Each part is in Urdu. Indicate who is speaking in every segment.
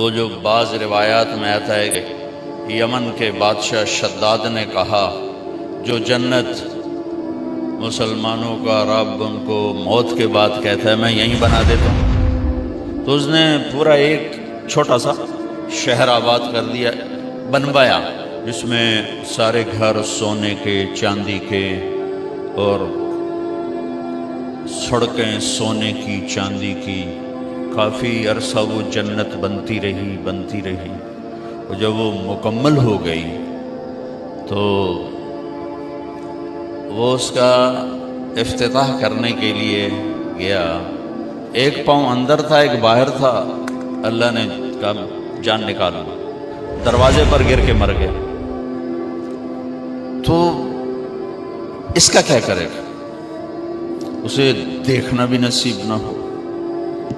Speaker 1: وہ جو بعض روایات میں آتا ہے کہ یمن کے بادشاہ شداد نے کہا جو جنت مسلمانوں کا رب ان کو موت کے بعد کہتا ہے میں یہیں بنا دیتا ہوں، تو اس نے پورا ایک چھوٹا سا شہر آباد کر دیا، بنوایا، جس میں سارے گھر سونے کے چاندی کے اور سڑکیں سونے کی چاندی کی، کافی عرصہ وہ جنت بنتی رہی اور جب وہ مکمل ہو گئی تو وہ اس کا افتتاح کرنے کے لیے گیا۔ ایک پاؤں اندر تھا ایک باہر تھا، اللہ نے کہا جان نکالو، دروازے پر گر کے مر گیا۔ تو اس کا کیا کرے گا، اسے دیکھنا بھی نصیب نہ ہو۔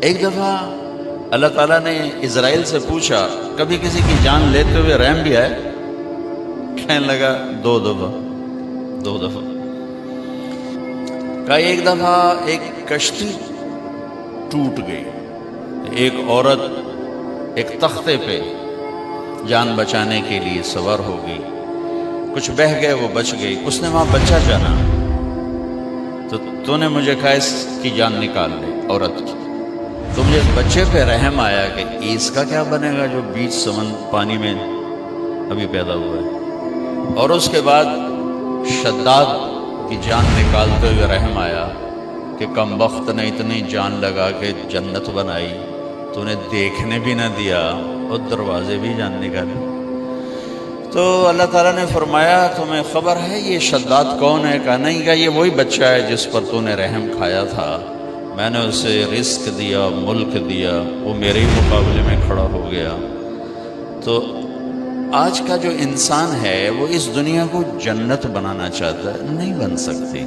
Speaker 1: ایک دفعہ اللہ تعالیٰ نے اسرائیل سے پوچھا کبھی کسی کی جان لیتے ہوئے رحم بھی آئے؟ کہنے لگا دو دفعہ۔ کہا ایک دفعہ ایک کشتی ٹوٹ گئی، ایک عورت ایک تختے پہ جان بچانے کے لیے سوار ہو گئی، کچھ بہہ گئے وہ بچ گئی، اس نے وہاں بچہ جانا، تو نے مجھے کہا اس کی جان نکال لے عورت کی۔ تو مجھے اس بچے پہ رحم آیا کہ اس کا کیا بنے گا جو بیچ پانی میں ابھی پیدا ہوا ہے۔ اور اس کے بعد شداد کی جان نکالتے ہوئے رحم آیا کہ کم بخت نے اتنی جان لگا کے جنت بنائی تو انہیں دیکھنے بھی نہ دیا اور دروازے بھی جان نکالے۔ تو اللہ تعالیٰ نے فرمایا تمہیں خبر ہے یہ شداد کون ہے؟ کہا نہیں۔ کہا یہ وہی بچہ ہے جس پر تو نے رحم کھایا تھا، میں نے اسے رزق دیا، ملک دیا، وہ میرے ہی مقابلے میں کھڑا ہو گیا۔ تو آج کا جو انسان ہے وہ اس دنیا کو جنت بنانا چاہتا ہے، نہیں بن سکتی۔